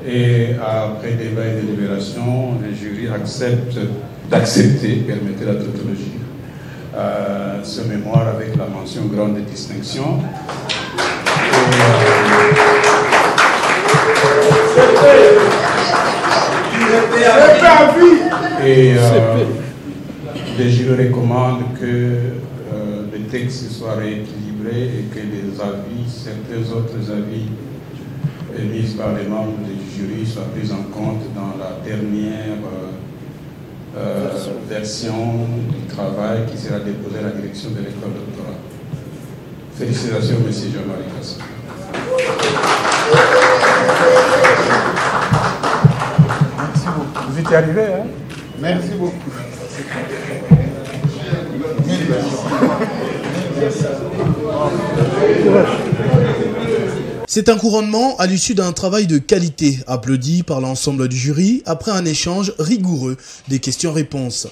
Et après débat et délibération, le jury accepte d'accepter, permettez la tautologie, ce mémoire avec la mention grande distinction. Et le jury recommande que le texte soit rééquilibré et que les avis, certains autres avis émis par les membres du jury soient pris en compte dans la dernière version du travail qui sera déposée à la direction de l'école doctorale. Félicitations, M. Jean-Marie Kassamba. Merci beaucoup. Vous étiez arrivé, hein? Merci beaucoup. C'est un couronnement à l'issue d'un travail de qualité, applaudi par l'ensemble du jury après un échange rigoureux des questions-réponses.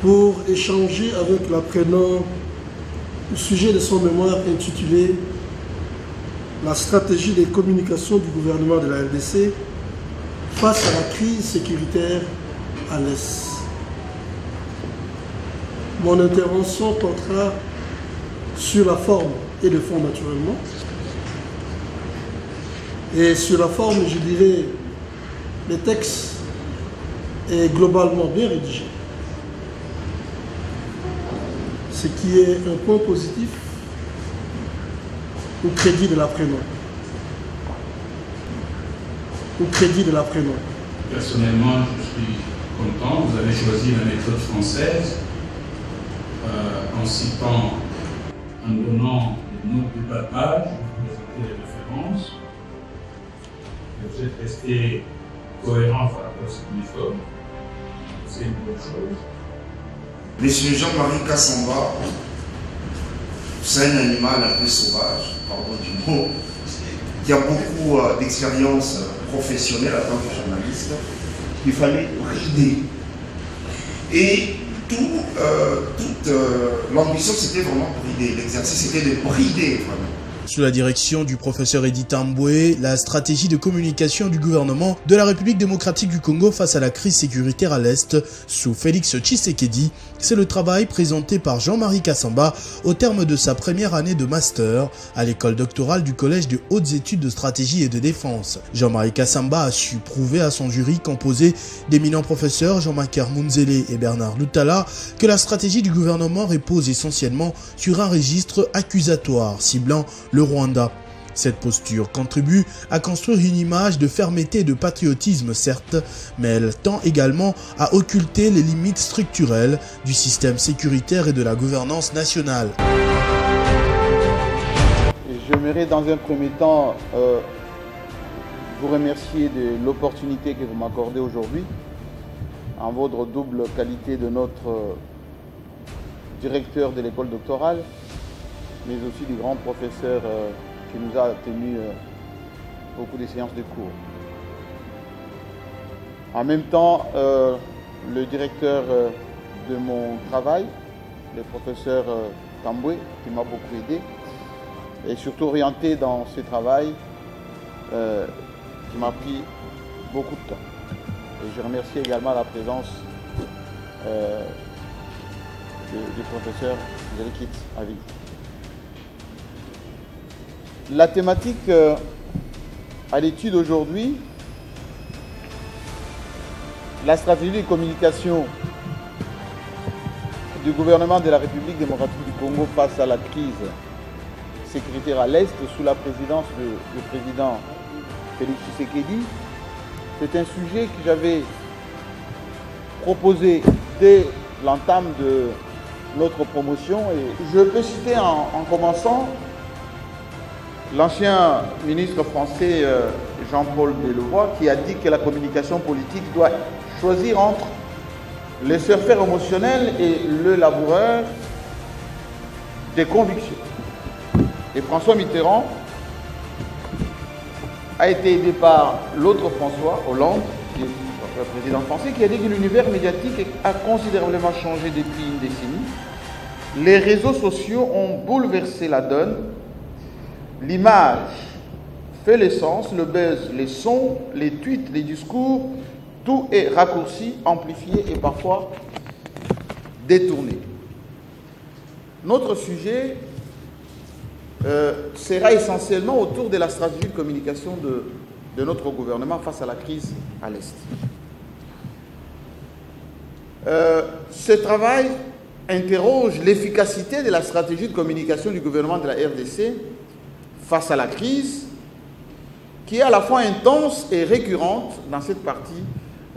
Pour échanger avec l'apprenant au sujet de son mémoire intitulé « La stratégie des communications du gouvernement de la RDC face à la crise sécuritaire à l'Est ». Mon intervention portera sur la forme et le fond naturellement. Et sur la forme, je dirais, le texte est globalement bien rédigé. Ce qui est un point positif au crédit de l'apprenant. Au crédit de l'apprenant. Personnellement, je suis content. Vous avez choisi la méthode française en citant, en donnant le nom du papage, vous présentez les références. Vous êtes resté cohérent par rapport à cette méthode. C'est une bonne chose. Monsieur Jean-Marie Kassamba, c'est un animal un peu sauvage, pardon du mot, qui a beaucoup d'expérience professionnelle en tant que journaliste. Il fallait brider. Et toute l'ambition, c'était vraiment brider. L'exercice, c'était de brider vraiment. Sous la direction du professeur Eddy Tambwe, la stratégie de communication du gouvernement de la République démocratique du Congo face à la crise sécuritaire à l'Est, sous Félix Tshisekedi, c'est le travail présenté par Jean-Marie Kassamba au terme de sa première année de master à l'école doctorale du Collège de hautes études de stratégie et de défense. Jean-Marie Kassamba a su prouver à son jury composé d'éminents professeurs Jean-Macar Munzele et Bernard Lutala que la stratégie du gouvernement repose essentiellement sur un registre accusatoire ciblant le Rwanda. Cette posture contribue à construire une image de fermeté et de patriotisme certes, mais elle tend également à occulter les limites structurelles du système sécuritaire et de la gouvernance nationale. J'aimerais dans un premier temps vous remercier de l'opportunité que vous m'accordez aujourd'hui en votre double qualité de notre directeur de l'école doctorale, mais aussi du grand professeur qui nous a tenu beaucoup de séances de cours. En même temps, le directeur de mon travail, le professeur Tambwe, qui m'a beaucoup aidé, et surtout orienté dans ce travail qui m'a pris beaucoup de temps. Et je remercie également la présence du professeur Zelikit Avi. La thématique à l'étude aujourd'hui, la stratégie de communication du gouvernement de la République démocratique du Congo face à la crise sécuritaire à l'Est sous la présidence du président Félix Tshisekedi. C'est un sujet que j'avais proposé dès l'entame de notre promotion et je peux citer en commençant l'ancien ministre français Jean-Paul Delevoye qui a dit que la communication politique doit choisir entre le surfeur émotionnel et le laboureur des convictions. Et François Mitterrand a été aidé par l'autre François Hollande, qui est le président français, qui a dit que l'univers médiatique a considérablement changé depuis une décennie. Les réseaux sociaux ont bouleversé la donne. L'image fait l'essence, le buzz, les sons, les tweets, les discours, tout est raccourci, amplifié et parfois détourné. Notre sujet sera essentiellement autour de la stratégie de communication de notre gouvernement face à la crise à l'Est. Ce travail interroge l'efficacité de la stratégie de communication du gouvernement de la RDC face à la crise, qui est à la fois intense et récurrente dans cette partie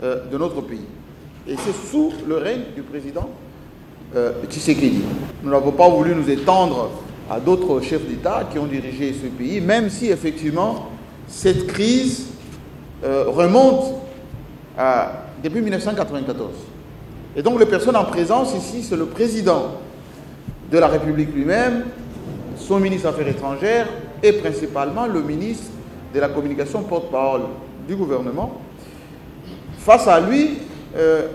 de notre pays. Et c'est sous le règne du président Tshisekedi. Nous n'avons pas voulu nous étendre à d'autres chefs d'État qui ont dirigé ce pays, même si effectivement cette crise remonte depuis 1994. Et donc les personnes en présence ici, c'est le président de la République lui-même, son ministre des Affaires étrangères et principalement le ministre de la communication porte-parole du gouvernement. Face à lui,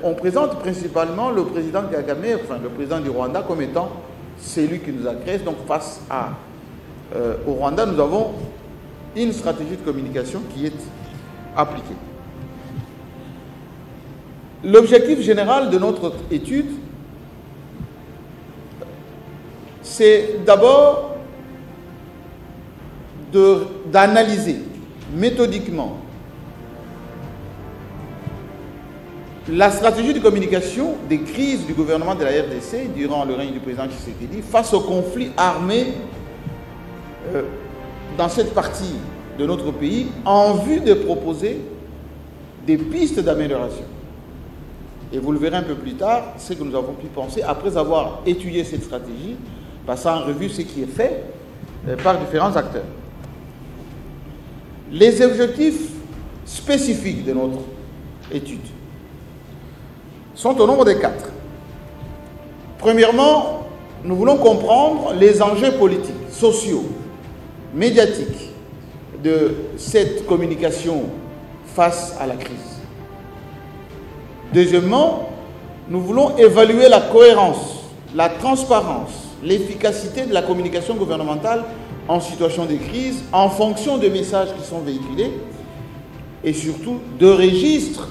on présente principalement le président Kagame, enfin le président du Rwanda, comme étant celui qui nous agresse. Donc face au Rwanda, nous avons une stratégie de communication qui est appliquée. L'objectif général de notre étude, c'est d'abord d'analyser méthodiquement la stratégie de communication des crises du gouvernement de la RDC durant le règne du président Tshisekedi face au conflit armé dans cette partie de notre pays en vue de proposer des pistes d'amélioration. Et vous le verrez un peu plus tard, ce que nous avons pu penser après avoir étudié cette stratégie, passant en revue ce qui est fait par différents acteurs. Les objectifs spécifiques de notre étude sont au nombre de 4. Premièrement, nous voulons comprendre les enjeux politiques, sociaux, médiatiques de cette communication face à la crise. Deuxièmement, nous voulons évaluer la cohérence, la transparence, l'efficacité de la communication gouvernementale en situation de crise en fonction des messages qui sont véhiculés et surtout de registres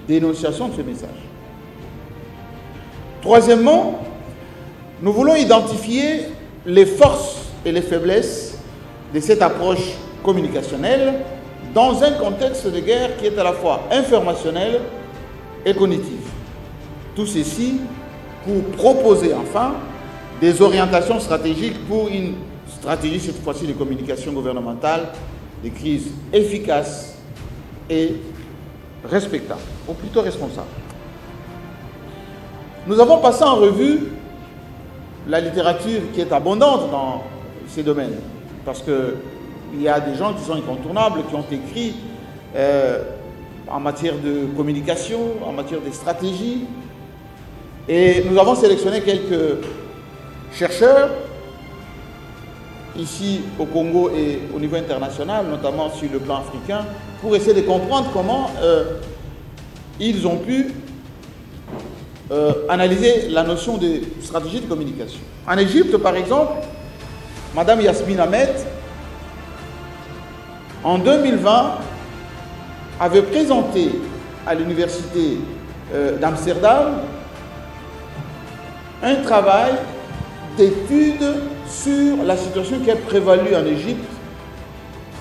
d'énonciation de ces messages. Troisièmement, nous voulons identifier les forces et les faiblesses de cette approche communicationnelle dans un contexte de guerre qui est à la fois informationnel et cognitif. Tout ceci pour proposer enfin des orientations stratégiques pour une stratégie cette fois-ci de communication gouvernementale, des crises efficaces et respectables, ou plutôt responsables. Nous avons passé en revue la littérature qui est abondante dans ces domaines, parce qu'il y a des gens qui sont incontournables, qui ont écrit en matière de communication, en matière de stratégie. Et nous avons sélectionné quelques chercheurs, ici au Congo et au niveau international, notamment sur le plan africain, pour essayer de comprendre comment ils ont pu analyser la notion de stratégie de communication. En Égypte, par exemple, Madame Yasmine Ahmed, en 2020, avait présenté à l'université d'Amsterdam un travail d'étude sur la situation qui a prévalu en Égypte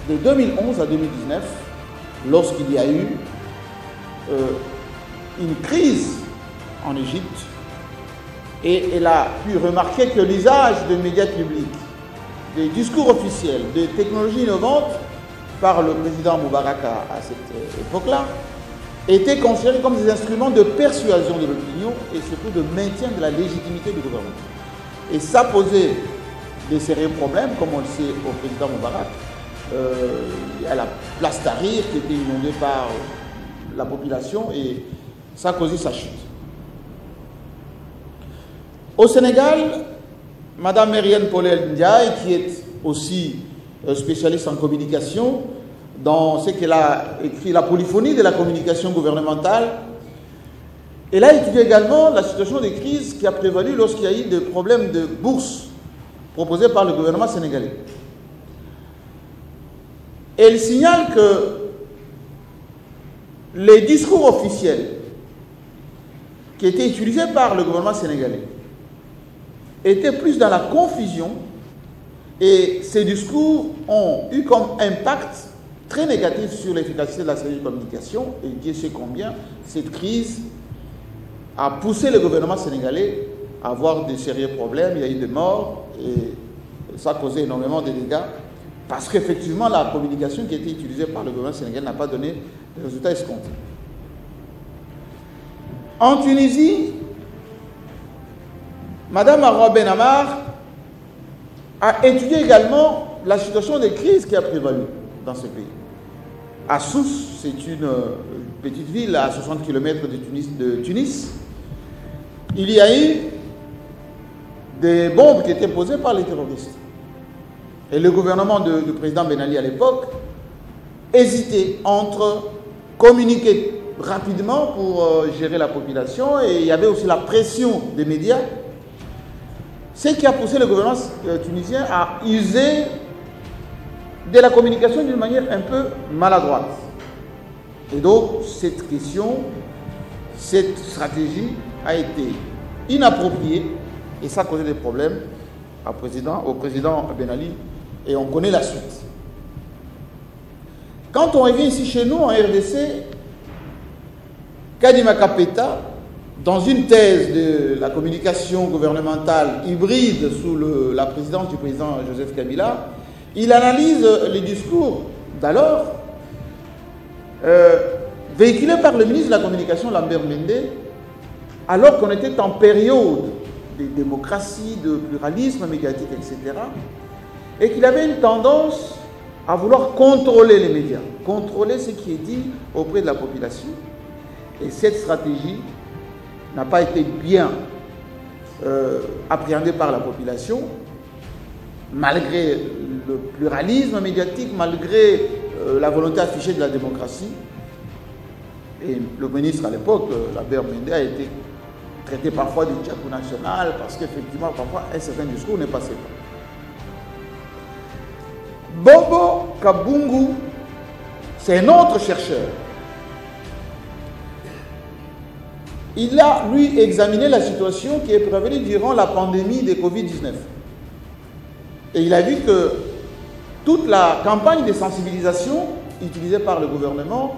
de 2011 à 2019, lorsqu'il y a eu une crise en Égypte, et elle a pu remarquer que l'usage des médias publics, des discours officiels, des technologies innovantes par le président Moubarak à cette époque-là, étaient considérés comme des instruments de persuasion de l'opinion et surtout de maintien de la légitimité du gouvernement. Et ça posait des sérieux problèmes, comme on le sait au président Moubarak. Il y a la place Tahrir qui était inondée par la population et ça a causé sa chute. Au Sénégal, Mme Myriam Pollel Ndiaye, qui est aussi spécialiste en communication, dans ce qu'elle a écrit, la polyphonie de la communication gouvernementale. Elle a étudié également la situation de crise qui a prévalu lorsqu'il y a eu des problèmes de bourse proposés par le gouvernement sénégalais. Elle signale que les discours officiels qui étaient utilisés par le gouvernement sénégalais étaient plus dans la confusion, et ces discours ont eu comme impact très négatif sur l'efficacité de la stratégie de communication, et Dieu sait combien cette crise a poussé le gouvernement sénégalais à avoir de sérieux problèmes. Il y a eu des morts et ça a causé énormément de dégâts parce qu'effectivement la communication qui a été utilisée par le gouvernement sénégalais n'a pas donné de résultats escomptés. En Tunisie, Mme Marwa Ben Ammar a étudié également la situation de crise qui a prévalu dans ce pays. À Sousse, c'est une petite ville à 60 km de Tunis. Il y a eu des bombes qui étaient posées par les terroristes. Et le gouvernement du président Ben Ali à l'époque hésitait entre communiquer rapidement pour gérer la population, et il y avait aussi la pression des médias, ce qui a poussé le gouvernement tunisien à user de la communication d'une manière un peu maladroite. Et donc cette question, cette stratégie a été inappropriée et ça a causé des problèmes au président Ben Ali, et on connaît la suite. Quand on revient ici chez nous en RDC, Kadima Kapeta, dans une thèse de la communication gouvernementale hybride sous la présidence du président Joseph Kabila, il analyse les discours d'alors véhiculés par le ministre de la Communication Lambert Mende, alors qu'on était en période de démocratie, de pluralisme médiatique, etc. Et qu'il avait une tendance à vouloir contrôler les médias, contrôler ce qui est dit auprès de la population. Et cette stratégie n'a pas été bien appréhendée par la population, malgré le pluralisme médiatique, malgré la volonté affichée de la démocratie. Et le ministre à l'époque, Lambert Mende, a été traité parfois de diapo national parce qu'effectivement, parfois, un certain discours n'est passé pas. Bobo Kabungu, c'est un autre chercheur. Il a, lui, examiné la situation qui est prévalue durant la pandémie de Covid-19. Et il a vu que toute la campagne de sensibilisation utilisée par le gouvernement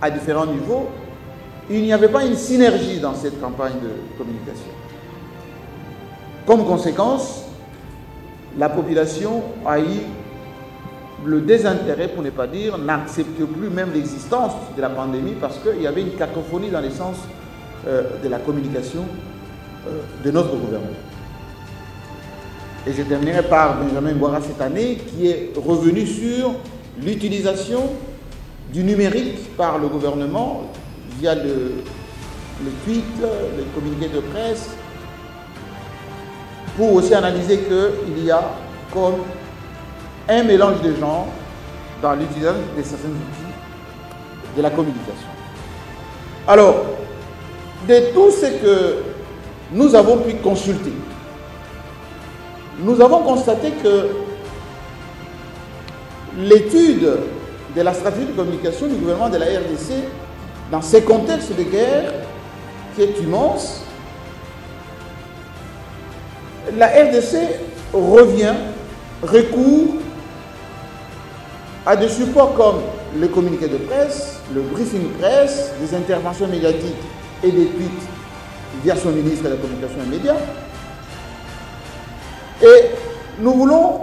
à différents niveaux, il n'y avait pas une synergie dans cette campagne de communication. Comme conséquence, la population a eu le désintérêt, pour ne pas dire, n'accepte plus même l'existence de la pandémie parce qu'il y avait une cacophonie dans le sens de la communication de notre gouvernement. Et je terminerai par Benjamin Boira cette année, qui est revenu sur l'utilisation du numérique par le gouvernement via le tweet, les communiqués de presse, pour aussi analyser qu'il y a comme un mélange de genres dans l'utilisation de certains outils de la communication. Alors, de tout ce que nous avons pu consulter, nous avons constaté que l'étude de la stratégie de communication du gouvernement de la RDC dans ces contextes de guerre qui est immense, la RDC recourt à des supports comme le communiqué de presse, le briefing presse, des interventions médiatiques et des tweets via son ministre de la Communication et des Médias. Et nous voulons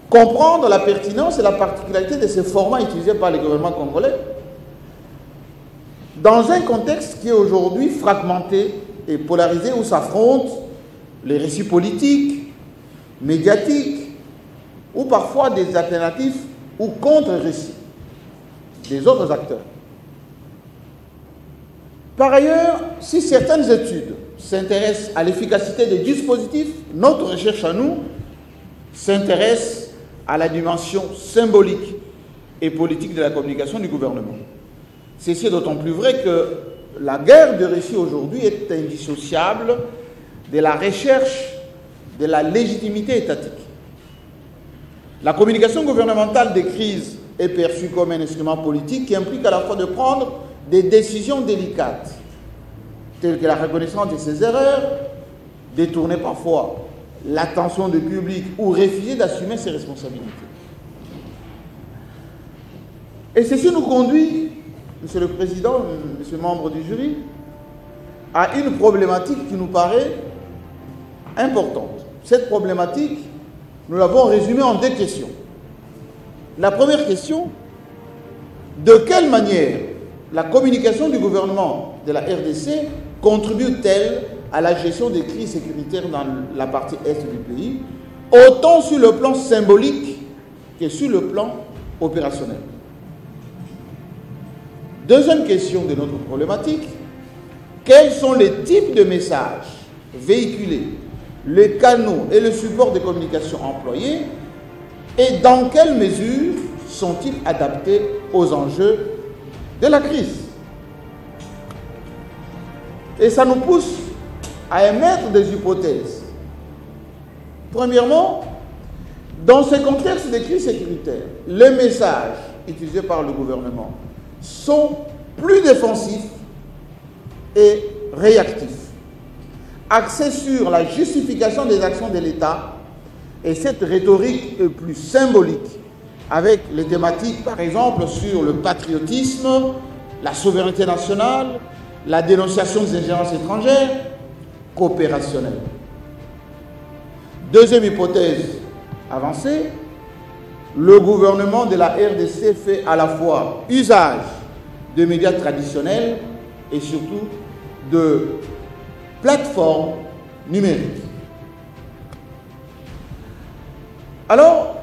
comprendre la pertinence et la particularité de ces formats utilisés par les gouvernements congolais dans un contexte qui est aujourd'hui fragmenté et polarisé, où s'affrontent les récits politiques, médiatiques, ou parfois des alternatives ou contre-récits des autres acteurs. Par ailleurs, si certaines études s'intéressent à l'efficacité des dispositifs, notre recherche à nous s'intéresse à la dimension symbolique et politique de la communication du gouvernement. Ceci est d'autant plus vrai que la guerre de récit aujourd'hui est indissociable de la recherche de la légitimité étatique. La communication gouvernementale des crises est perçue comme un instrument politique qui implique à la fois de prendre des décisions délicates, telles que la reconnaissance de ses erreurs, détourner parfois l'attention du public ou refuser d'assumer ses responsabilités. Et ceci nous conduit, Monsieur le Président, Monsieur le membre du jury, à une problématique qui nous paraît importante. Cette problématique, nous l'avons résumée en 2 questions. La première question, de quelle manière la communication du gouvernement de la RDC contribue-t-elle à la gestion des crises sécuritaires dans la partie est du pays, autant sur le plan symbolique que sur le plan opérationnel? Deuxième question de notre problématique, quels sont les types de messages véhiculés, les canaux et le support de communication employés et dans quelle mesure sont-ils adaptés aux enjeux de la crise? Et ça nous pousse à émettre des hypothèses. Premièrement, dans ce contexte de crise sécuritaire, les messages utilisés par le gouvernement sont plus défensifs et réactifs, axés sur la justification des actions de l'État, et cette rhétorique est plus symbolique, avec les thématiques par exemple sur le patriotisme, la souveraineté nationale, la dénonciation des ingérences étrangères, qu'opérationnelle. Deuxième hypothèse avancée, le gouvernement de la RDC fait à la fois usage de médias traditionnels et surtout de plateformes numériques. Alors,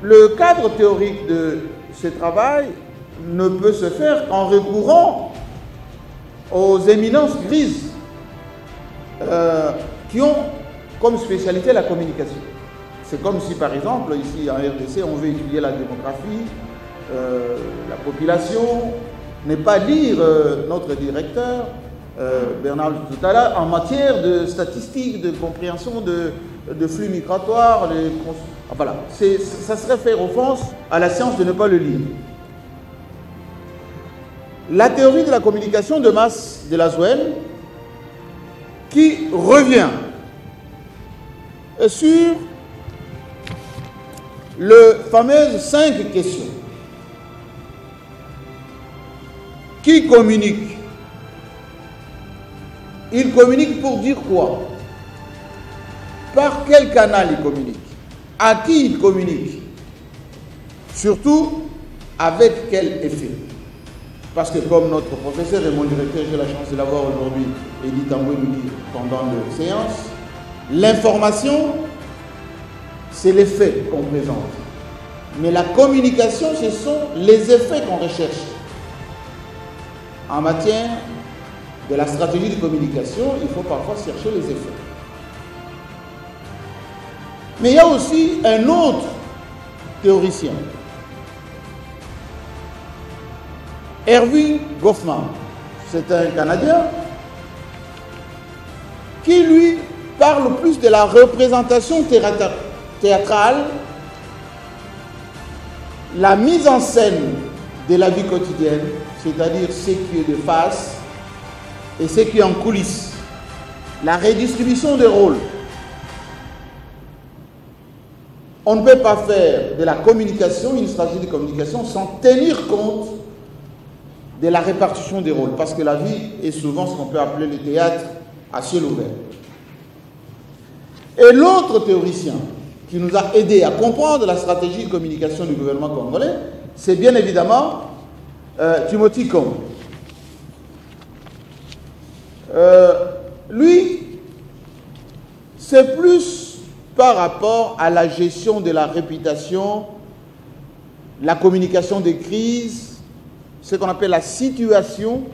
le cadre théorique de ce travail ne peut se faire qu'en recourant aux éminences grises qui ont comme spécialité la communication. C'est comme si, par exemple, ici en RDC, on veut étudier la démographie, la population, n'est pas lire notre directeur, Bernard Toutala, en matière de statistiques, de compréhension de flux migratoires. Voilà, ça serait faire offense à la science de ne pas le lire. La théorie de la communication de masse de Laswell, qui revient sur le fameux 5 questions. Qui communique? Il communique pour dire quoi? Par quel canal il communique? À qui il communique? Surtout, avec quel effet? Parce que comme notre professeur et mon directeur, j'ai la chance de l'avoir aujourd'hui, Edith Tamboué nous dit pendant la séance, l'information, c'est l'effet qu'on présente. Mais la communication, ce sont les effets qu'on recherche. En matière de la stratégie de communication, il faut parfois chercher les effets. Mais il y a aussi un autre théoricien, Erving Goffman, c'est un Canadien, qui lui parle plus de la représentation théâtrale, la mise en scène de la vie quotidienne, c'est-à-dire ce qui est de face et ce qui est en coulisses, la redistribution des rôles. On ne peut pas faire de la communication une stratégie de communication sans tenir compte de la répartition des rôles, parce que la vie est souvent ce qu'on peut appeler le théâtre à ciel ouvert. Et l'autre théoricien qui nous a aidé à comprendre la stratégie de communication du gouvernement congolais, c'est bien évidemment Timothy Combe. Lui, c'est plus par rapport à la gestion de la réputation, la communication des crises, ce qu'on appelle la situation.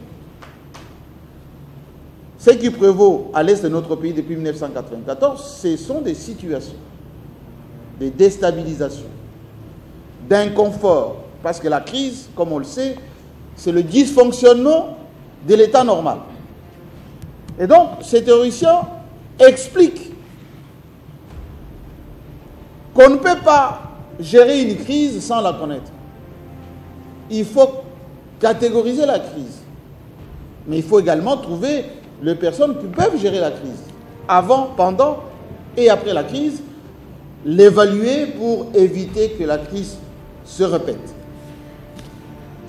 Ce qui prévaut à l'est de notre pays depuis 1994, ce sont des situations, des déstabilisations. d'inconfort. Parce que la crise, comme on le sait, c'est le dysfonctionnement de l'état normal. Et donc, ces théoriciens expliquent qu'on ne peut pas gérer une crise sans la connaître. Il faut catégoriser la crise. Mais il faut également trouver les personnes qui peuvent gérer la crise. Avant, pendant et après la crise, l'évaluer pour éviter que la crise se répète.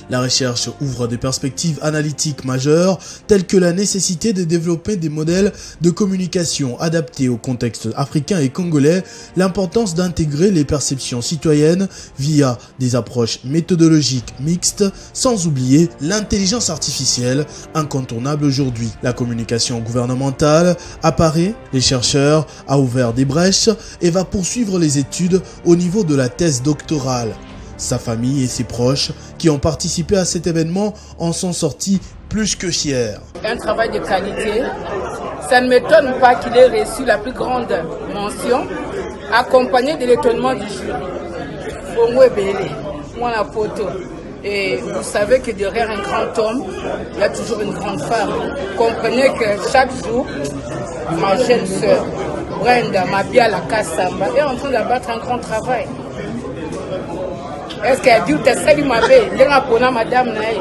La recherche ouvre des perspectives analytiques majeures, telles que la nécessité de développer des modèles de communication adaptés au contexte africain et congolais, l'importance d'intégrer les perceptions citoyennes via des approches méthodologiques mixtes, sans oublier l'intelligence artificielle incontournable aujourd'hui. La communication gouvernementale apparaît, les chercheurs a ouvert des brèches et va poursuivre les études au niveau de la thèse doctorale. Sa famille et ses proches qui ont participé à cet événement en sont sortis plus que fiers. Un travail de qualité. Ça ne m'étonne pas qu'il ait reçu la plus grande mention, accompagné de l'étonnement du jury. Bongo Ebele, moi la photo. Et vous savez que derrière un grand homme, il y a toujours une grande femme. Comprenez que chaque jour, ma jeune sœur, Brenda Mabia Kassamba, est en train d'abattre un grand travail. Est-ce qu'elle dit que tu as salué ma belle, madame Naï?